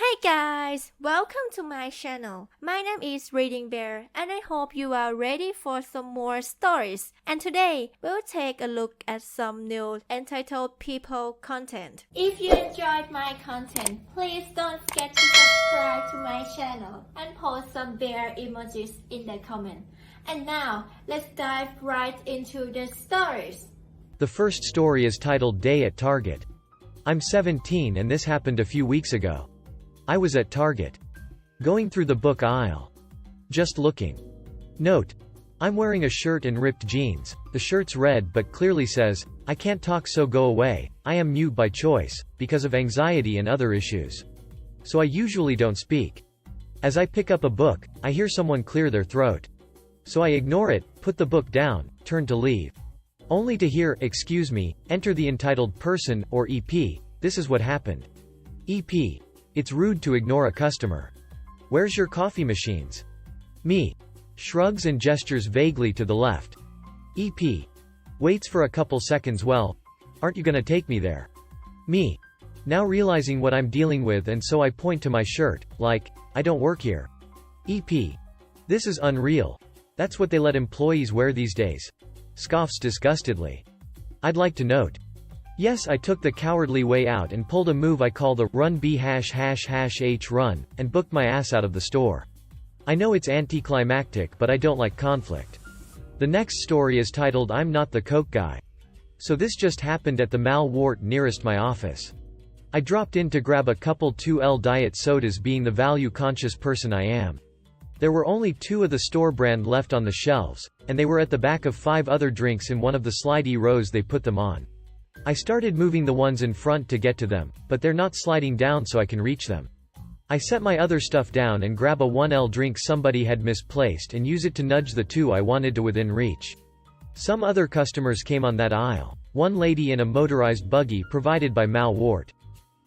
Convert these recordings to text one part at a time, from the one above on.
Hey guys, welcome to my channel. My name is ReadingBear and I hope you are ready for some more stories. And today, we'll take a look at some new entitled people content. If you enjoyed my content, please don't forget to subscribe to my channel and post some bear emojis in the comment. And now, let's dive right into the stories. The first story is titled Day at Target. I'm 17 and this happened a few weeks ago. I was at Target. Going through the book aisle. Just looking. Note. I'm wearing a shirt and ripped jeans. The shirt's red but clearly says, "I can't talk so go away, I am mute by choice, because of anxiety and other issues. So I usually don't speak." As I pick up a book, I hear someone clear their throat. So I ignore it, put the book down, turn to leave. Only to hear, "Excuse me," enter the entitled person, or EP. This is what happened. EP. It's rude to ignore a customer. Where's your coffee machines? Me. Shrugs and gestures vaguely to the left. EP. Waits for a couple seconds. Well, aren't you gonna take me there? Me. Now realizing what I'm dealing with and so I point to my shirt, like, I don't work here. EP. This is unreal. That's what they let employees wear these days. Scoffs disgustedly. I'd like to note. Yes, I took the cowardly way out and pulled a move I call the run B #H run, and booked my ass out of the store. I know it's anticlimactic but I don't like conflict. The next story is titled I'm Not the Coke Guy. So this just happened at the Mal Wart nearest my office. I dropped in to grab a couple 2L diet sodas being the value-conscious person I am. There were only 2 of the store brand left on the shelves, and they were at the back of 5 other drinks in one of the slidey rows they put them on. I started moving the ones in front to get to them, but they're not sliding down so I can reach them. I set my other stuff down and grab a 1L drink somebody had misplaced and use it to nudge the 2 I wanted to within reach. Some other customers came on that aisle. One lady in a motorized buggy provided by Mal Wart.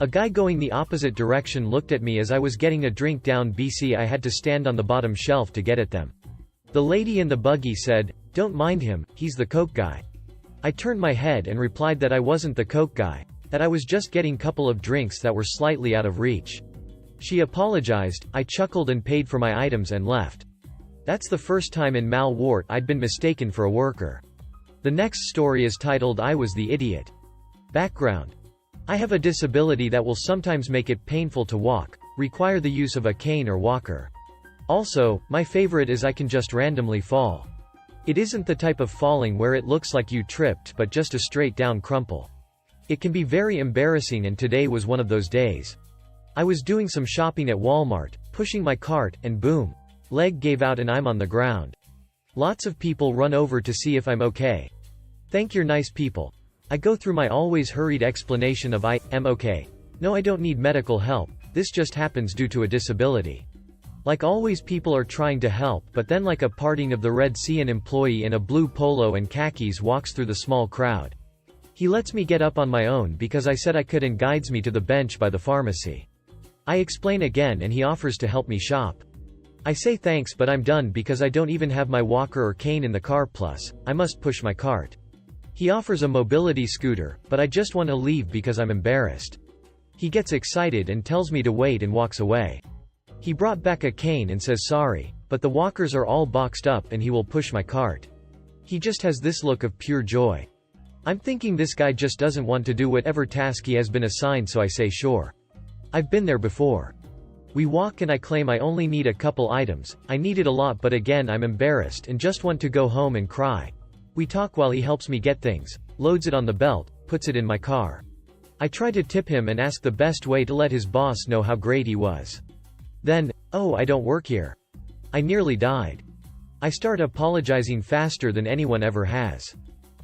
A guy going the opposite direction looked at me as I was getting a drink down BC. I had to stand on the bottom shelf to get at them. The lady in the buggy said, "Don't mind him, he's the Coke guy." I turned my head and replied that I wasn't the Coke guy, that I was just getting couple of drinks that were slightly out of reach. She apologized, I chuckled and paid for my items and left. That's the first time in Mal Wart I'd been mistaken for a worker. The next story is titled I Was the Idiot. Background. I have a disability that will sometimes make it painful to walk, require the use of a cane or walker. Also, my favorite is I can just randomly fall. It isn't the type of falling where it looks like you tripped but just a straight down crumple. It can be very embarrassing and today was one of those days. I was doing some shopping at Walmart, pushing my cart, and boom. Leg gave out and I'm on the ground. Lots of people run over to see if I'm okay. Thank your nice people. I go through my always hurried explanation of I am okay. No, I don't need medical help, this just happens due to a disability. Like always people are trying to help but then like a parting of the Red Sea an employee in a blue polo and khakis walks through the small crowd. He lets me get up on my own because I said I could and guides me to the bench by the pharmacy. I explain again and he offers to help me shop. I say thanks but I'm done because I don't even have my walker or cane in the car plus, I must push my cart. He offers a mobility scooter, but I just want to leave because I'm embarrassed. He gets excited and tells me to wait and walks away. He brought back a cane and says sorry, but the walkers are all boxed up and he will push my cart. He just has this look of pure joy. I'm thinking this guy just doesn't want to do whatever task he has been assigned so I say sure. I've been there before. We walk and I claim I only need a couple items, I need it a lot but again I'm embarrassed and just want to go home and cry. We talk while he helps me get things, loads it on the belt, puts it in my car. I try to tip him and ask the best way to let his boss know how great he was. Then, oh I don't work here. I nearly died. I start apologizing faster than anyone ever has.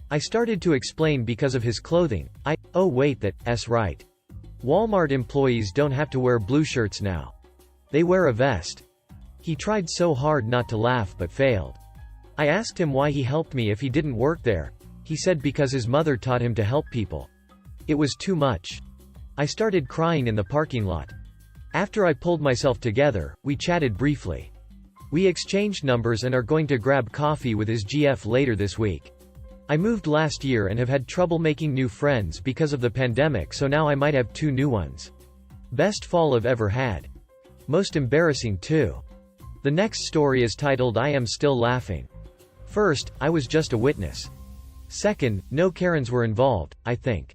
I started to explain because of his clothing, oh wait that's right. Walmart employees don't have to wear blue shirts now. They wear a vest. He tried so hard not to laugh but failed. I asked him why he helped me if he didn't work there. He said because his mother taught him to help people. It was too much. I started crying in the parking lot. After I pulled myself together, we chatted briefly. We exchanged numbers and are going to grab coffee with his GF later this week. I moved last year and have had trouble making new friends because of the pandemic so now I might have 2 new ones. Best fall I've ever had. Most embarrassing too. The next story is titled I Am Still Laughing. First, I was just a witness. Second, no Karens were involved, I think.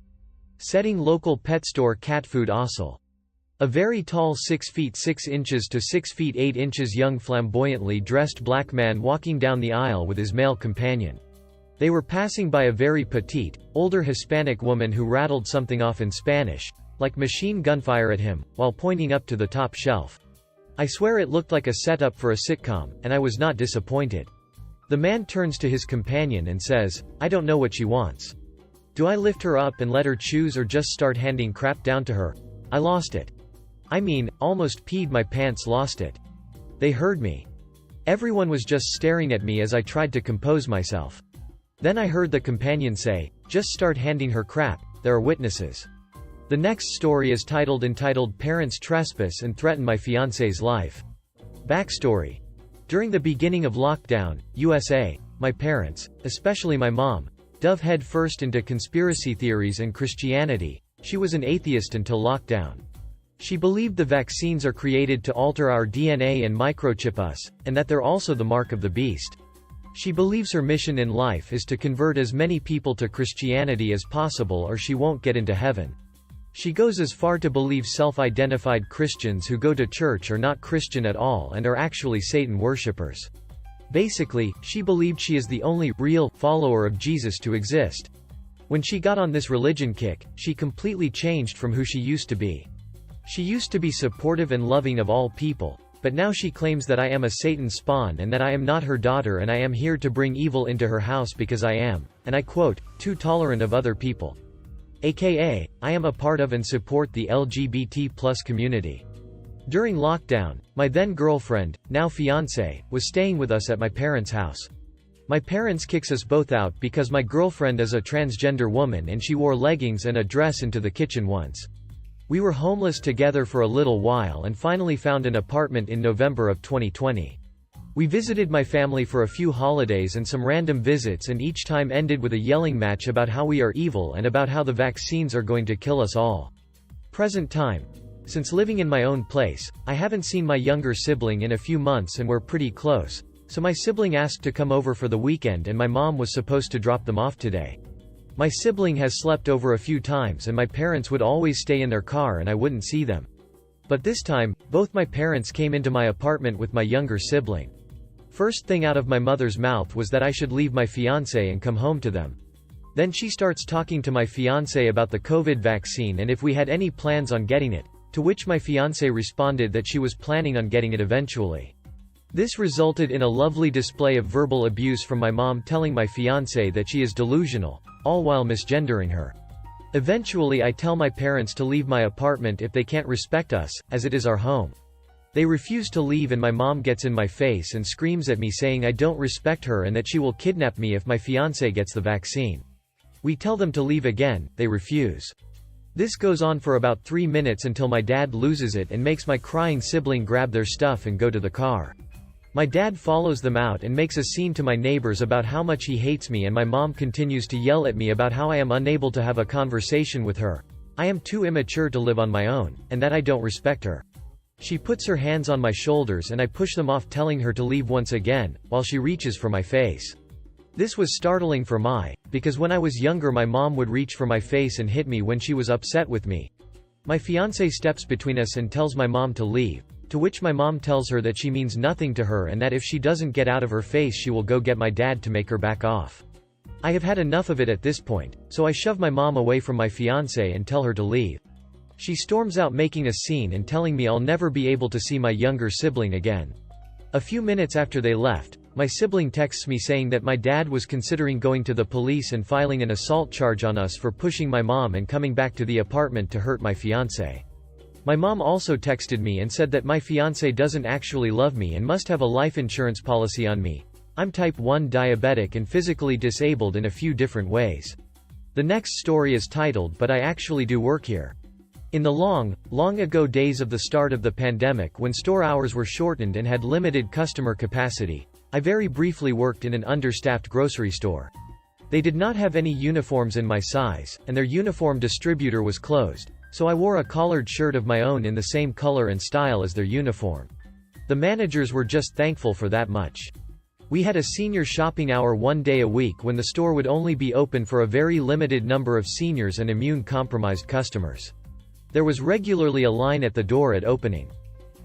Setting local pet store cat food Ossel. A very tall 6 feet 6 inches to 6 feet 8 inches young flamboyantly dressed black man walking down the aisle with his male companion. They were passing by a very petite, older Hispanic woman who rattled something off in Spanish, like machine gunfire at him, while pointing up to the top shelf. I swear it looked like a setup for a sitcom, and I was not disappointed. The man turns to his companion and says, "I don't know what she wants. Do I lift her up and let her choose or just start handing crap down to her? I lost it. I mean, almost peed my pants, lost it." They heard me. Everyone was just staring at me as I tried to compose myself. Then I heard the companion say, "Just start handing her crap, there are witnesses." The next story is entitled Parents Trespass and Threaten My Fiance's Life. Backstory. During the beginning of lockdown, USA, my parents, especially my mom, dove head first into conspiracy theories and Christianity. She was an atheist until lockdown. She believed the vaccines are created to alter our DNA and microchip us, and that they're also the mark of the beast. She believes her mission in life is to convert as many people to Christianity as possible or she won't get into heaven. She goes as far to believe self-identified Christians who go to church are not Christian at all and are actually Satan worshippers. Basically, she believed she is the only real follower of Jesus to exist. When she got on this religion kick, she completely changed from who she used to be. She used to be supportive and loving of all people, but now she claims that I am a Satan spawn and that I am not her daughter and I am here to bring evil into her house because I am, and I quote, too tolerant of other people. AKA, I am a part of and support the LGBT+ community. During lockdown, my then girlfriend, now fiance, was staying with us at my parents' house. My parents kicks us both out because my girlfriend is a transgender woman and she wore leggings and a dress into the kitchen once. We were homeless together for a little while and finally found an apartment in November of 2020. We visited my family for a few holidays and some random visits and each time ended with a yelling match about how we are evil and about how the vaccines are going to kill us all. Present time. Since living in my own place, I haven't seen my younger sibling in a few months and we're pretty close, so my sibling asked to come over for the weekend and my mom was supposed to drop them off today. My sibling has slept over a few times and my parents would always stay in their car and I wouldn't see them. But this time, both my parents came into my apartment with my younger sibling. First thing out of my mother's mouth was that I should leave my fiancé and come home to them. Then she starts talking to my fiancé about the COVID vaccine and if we had any plans on getting it, to which my fiancé responded that she was planning on getting it eventually. This resulted in a lovely display of verbal abuse from my mom telling my fiancé that she is delusional, all while misgendering her. Eventually I tell my parents to leave my apartment if they can't respect us, as it is our home. They refuse to leave and my mom gets in my face and screams at me saying I don't respect her and that she will kidnap me if my fiancé gets the vaccine. We tell them to leave again, they refuse. This goes on for about 3 minutes until my dad loses it and makes my crying sibling grab their stuff and go to the car. My dad follows them out and makes a scene to my neighbors about how much he hates me and my mom continues to yell at me about how I am unable to have a conversation with her. I am too immature to live on my own, and that I don't respect her. She puts her hands on my shoulders and I push them off telling her to leave once again, while she reaches for my face. This was startling for because when I was younger my mom would reach for my face and hit me when she was upset with me. My fiancé steps between us and tells my mom to leave, to which my mom tells her that she means nothing to her and that if she doesn't get out of her face she will go get my dad to make her back off. I have had enough of it at this point, so I shove my mom away from my fiancé and tell her to leave. She storms out making a scene and telling me I'll never be able to see my younger sibling again. A few minutes after they left, my sibling texts me saying that my dad was considering going to the police and filing an assault charge on us for pushing my mom and coming back to the apartment to hurt my fiancé. My mom also texted me and said that my fiancé doesn't actually love me and must have a life insurance policy on me. I'm type 1 diabetic and physically disabled in a few different ways. The next story is titled But I Actually Do Work Here. In the long ago days of the start of the pandemic when store hours were shortened and had limited customer capacity, I very briefly worked in an understaffed grocery store. They did not have any uniforms in my size, and their uniform distributor was closed, so I wore a collared shirt of my own in the same color and style as their uniform. The managers were just thankful for that much. We had a senior shopping hour one day a week when the store would only be open for a very limited number of seniors and immune-compromised customers. There was regularly a line at the door at opening.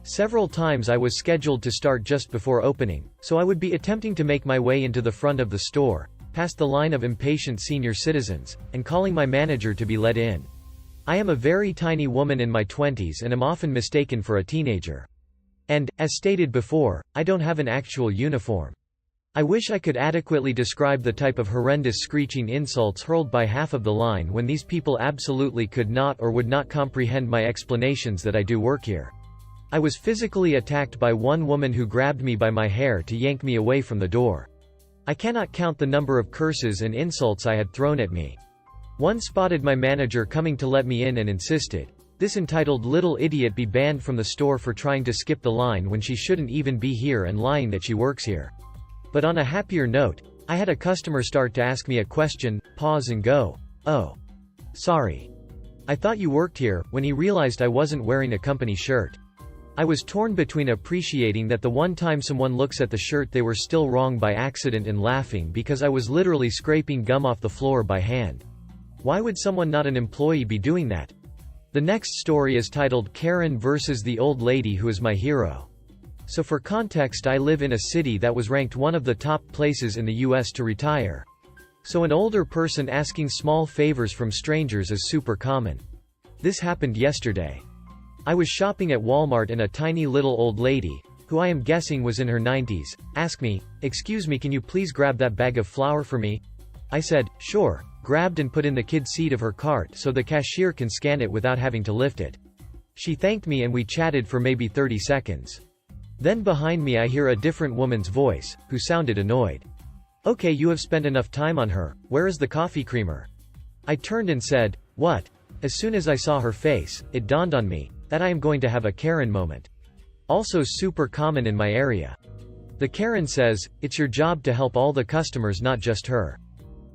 Several times I was scheduled to start just before opening, so I would be attempting to make my way into the front of the store, past the line of impatient senior citizens, and calling my manager to be let in. I am a very tiny woman in my 20s and am often mistaken for a teenager. And, as stated before, I don't have an actual uniform. I wish I could adequately describe the type of horrendous screeching insults hurled by half of the line when these people absolutely could not or would not comprehend my explanations that I do work here. I was physically attacked by one woman who grabbed me by my hair to yank me away from the door. I cannot count the number of curses and insults I had thrown at me. One spotted my manager coming to let me in and insisted, "This entitled little idiot be banned from the store for trying to skip the line when she shouldn't even be here and lying that she works here." But on a happier note, I had a customer start to ask me a question, pause and go, "Oh. Sorry. I thought you worked here," when he realized I wasn't wearing a company shirt. I was torn between appreciating that the one time someone looks at the shirt they were still wrong by accident and laughing because I was literally scraping gum off the floor by hand. Why would someone not an employee be doing that? The next story is titled Karen versus the Old Lady Who Is My Hero. So for context, I live in a city that was ranked one of the top places in the US to retire. So an older person asking small favors from strangers is super common. This happened yesterday. I was shopping at Walmart and a tiny little old lady, who I am guessing was in her 90s, asked me, "Excuse me, can you please grab that bag of flour for me?" I said, "Sure," grabbed and put in the kid's seat of her cart so the cashier can scan it without having to lift it. She thanked me and we chatted for maybe 30 seconds. Then behind me I hear a different woman's voice, who sounded annoyed. "Okay, you have spent enough time on her, where is the coffee creamer?" I turned and said, "What?" As soon as I saw her face, it dawned on me that I am going to have a Karen moment. Also super common in my area. The Karen says, "It's your job to help all the customers, not just her."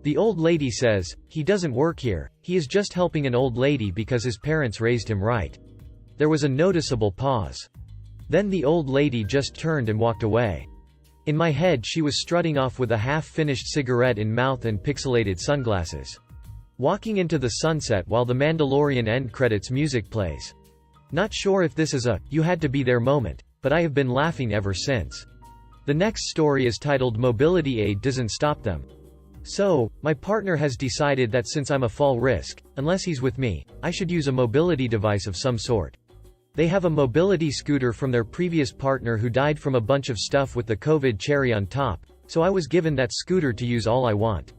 The old lady says, "He doesn't work here, he is just helping an old lady because his parents raised him right." There was a noticeable pause. Then the old lady just turned and walked away. In my head she was strutting off with a half-finished cigarette in mouth and pixelated sunglasses. Walking into the sunset while the Mandalorian end credits music plays. Not sure if this is a "you had to be there" moment, but I have been laughing ever since. The next story is titled Mobility Aid Doesn't Stop Them. So, my partner has decided that since I'm a fall risk, unless he's with me, I should use a mobility device of some sort. They have a mobility scooter from their previous partner who died from a bunch of stuff with the COVID cherry on top, so I was given that scooter to use all I want.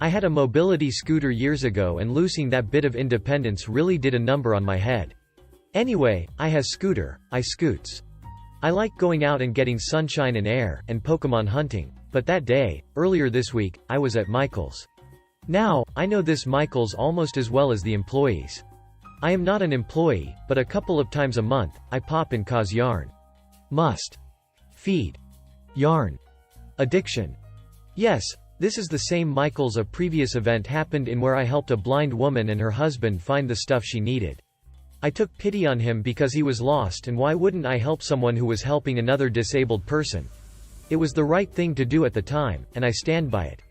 I had a mobility scooter years ago and losing that bit of independence really did a number on my head. Anyway, I has scooter, I scoots. I like going out and getting sunshine and air, and Pokemon hunting, but that day, earlier this week, I was at Michael's. Now, I know this Michael's almost as well as the employees. I am not an employee, but a couple of times a month, I pop and cause yarn. Must. Feed. Yarn. Addiction. Yes, this is the same Michael's. A previous event happened in where I helped a blind woman and her husband find the stuff she needed. I took pity on him because he was lost, and why wouldn't I help someone who was helping another disabled person? It was the right thing to do at the time, and I stand by it.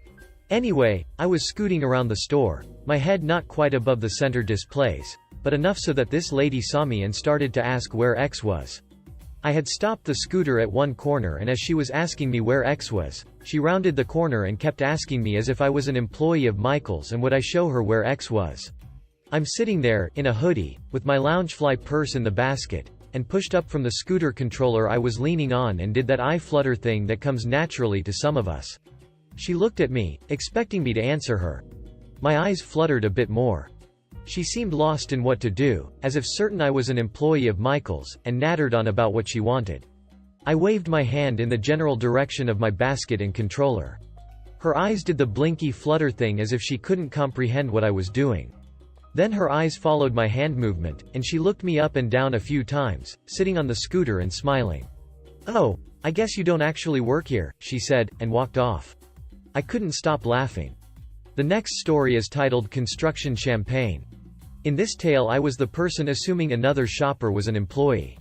Anyway, I was scooting around the store, my head not quite above the center displays, but enough so that this lady saw me and started to ask where X was. I had stopped the scooter at one corner, and as she was asking me where X was, she rounded the corner and kept asking me as if I was an employee of Michael's and would I show her where X was. I'm sitting there, in a hoodie, with my Loungefly purse in the basket, and pushed up from the scooter controller I was leaning on and did that eye flutter thing that comes naturally to some of us. She looked at me, expecting me to answer her. My eyes fluttered a bit more. She seemed lost in what to do, as if certain I was an employee of Michael's, and nattered on about what she wanted. I waved my hand in the general direction of my basket and controller. Her eyes did the blinky flutter thing as if she couldn't comprehend what I was doing. Then her eyes followed my hand movement, and she looked me up and down a few times, sitting on the scooter and smiling. "Oh, I guess you don't actually work here," she said, and walked off. I couldn't stop laughing. The next story is titled Construction Champagne. In this tale I was the person assuming another shopper was an employee.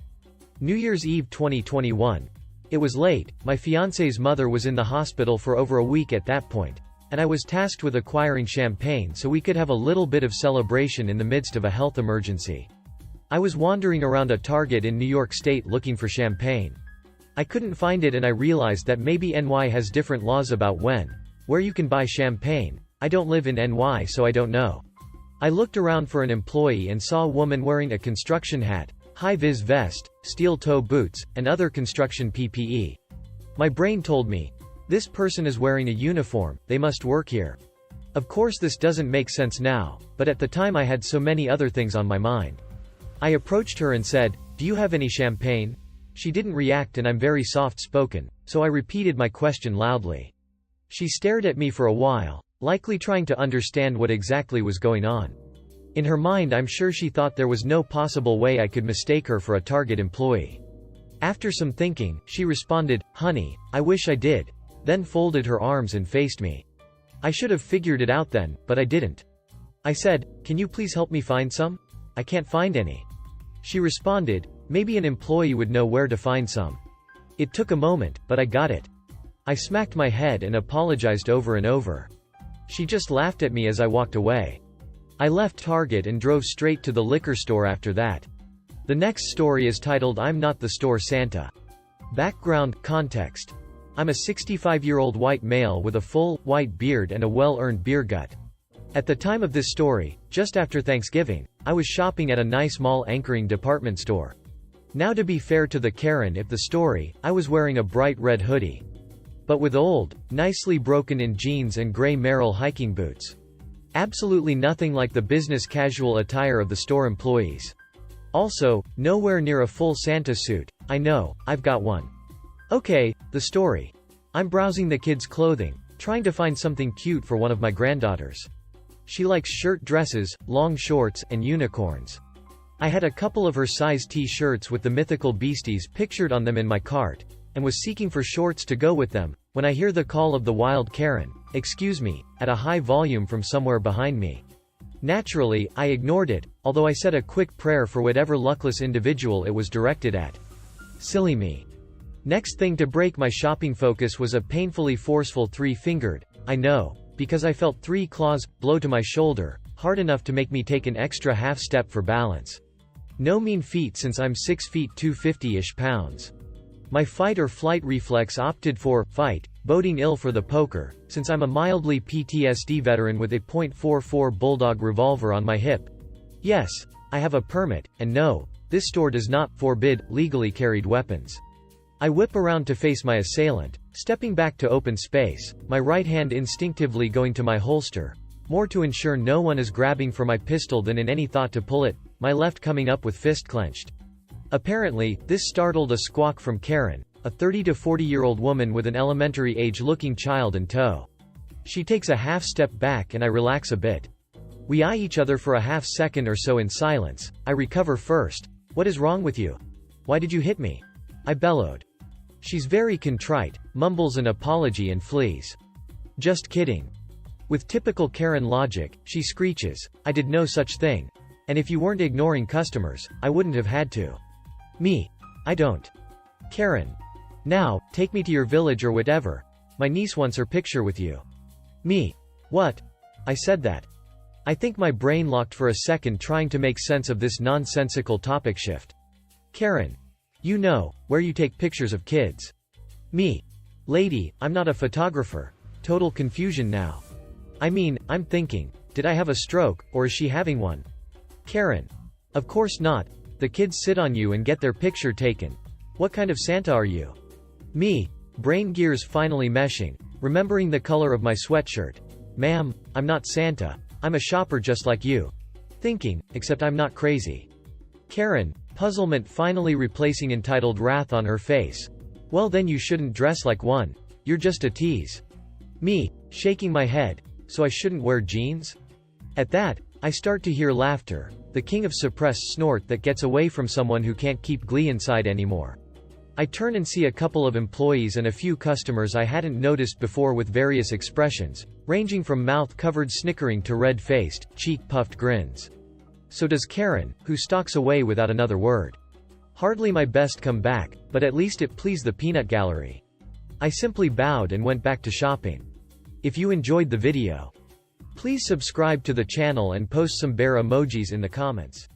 New Year's Eve 2021. It was late, my fiance's mother was in the hospital for over a week at that point, and I was tasked with acquiring champagne so we could have a little bit of celebration in the midst of a health emergency. I was wandering around a Target in New York State looking for champagne. I couldn't find it and I realized that maybe NY has different laws about where you can buy champagne. I don't live in NY so I don't know. I looked around for an employee and saw a woman wearing a construction hat, high-vis vest, steel-toe boots, and other construction PPE. My brain told me, this person is wearing a uniform, they must work here. Of course this doesn't make sense now, but at the time I had so many other things on my mind. I approached her and said, "Do you have any champagne?" She didn't react and I'm very soft-spoken, so I repeated my question loudly. She stared at me for a while, likely trying to understand what exactly was going on. In her mind I'm sure she thought there was no possible way I could mistake her for a Target employee. After some thinking, she responded, "Honey, I wish I did," then folded her arms and faced me. I should have figured it out then, but I didn't. I said, "Can you please help me find some? I can't find any." She responded, "Maybe an employee would know where to find some." It took a moment, but I got it. I smacked my head and apologized over and over. She just laughed at me as I walked away. I left Target and drove straight to the liquor store after that. The next story is titled I'm Not the Store Santa. Background, context. I'm a 65-year-old white male with a full, white beard and a well-earned beer gut. At the time of this story, just after Thanksgiving, I was shopping at a nice mall anchoring department store. Now to be fair to the Karen of the story, I was wearing a bright red hoodie. But with old, nicely broken-in jeans and gray Merrell hiking boots. Absolutely nothing like the business casual attire of the store employees. Also, nowhere near a full Santa suit. I know, I've got one. Okay, the story. I'm browsing the kids' clothing, trying to find something cute for one of my granddaughters. She likes shirt dresses, long shorts, and unicorns. I had a couple of her size t-shirts with the mythical beasties pictured on them in my cart, and was seeking for shorts to go with them, when I hear the call of the wild Karen, "Excuse me," at a high volume from somewhere behind me. Naturally, I ignored it, although I said a quick prayer for whatever luckless individual it was directed at. Silly me. Next thing to break my shopping focus was a painfully forceful three-fingered, I know, because I felt 3 claws, blow to my shoulder, hard enough to make me take an extra half step for balance. No mean feat since I'm 6 feet 250-ish pounds. My fight or flight reflex opted for fight, boding ill for the poker, since I'm a mildly PTSD veteran with a .44 Bulldog revolver on my hip. Yes, I have a permit, and no, this store does not forbid legally carried weapons. I whip around to face my assailant, stepping back to open space, my right hand instinctively going to my holster, more to ensure no one is grabbing for my pistol than in any thought to pull it, my left coming up with fist clenched. Apparently, this startled a squawk from Karen, a 30 to 40-year-old woman with an elementary-age-looking child in tow. She takes a half step back and I relax a bit. We eye each other for a half second or so in silence. I recover first. "What is wrong with you? Why did you hit me?" I bellowed. She's very contrite, mumbles an apology and flees. "Just kidding." With typical Karen logic, she screeches, "I did no such thing. And if you weren't ignoring customers, I wouldn't have had to." Me. I don't. Karen. "Now, take me to your village or whatever. My niece wants her picture with you." Me. "What?" I said that. I think my brain locked for a second trying to make sense of this nonsensical topic shift. Karen. "You know, where you take pictures of kids." Me. "Lady, I'm not a photographer." Total confusion now. I mean, I'm thinking, did I have a stroke, or is she having one? Karen. "Of course not. The kids sit on you and get their picture taken. What kind of Santa are you?" Me. Brain gears finally meshing, remembering the color of my sweatshirt. "Ma'am, I'm not Santa. I'm a shopper just like you." Thinking, except I'm not crazy. Karen. Puzzlement finally replacing entitled wrath on her face. "Well then you shouldn't dress like one. You're just a tease." Me. Shaking my head. "So I shouldn't wear jeans?" At that, I start to hear laughter, the king of suppressed snort that gets away from someone who can't keep glee inside anymore. I turn and see a couple of employees and a few customers I hadn't noticed before with various expressions, ranging from mouth-covered snickering to red-faced, cheek-puffed grins. So does Karen, who stalks away without another word. Hardly my best comeback, but at least it pleased the peanut gallery. I simply bowed and went back to shopping. If you enjoyed the video, please subscribe to the channel and post some bear emojis in the comments.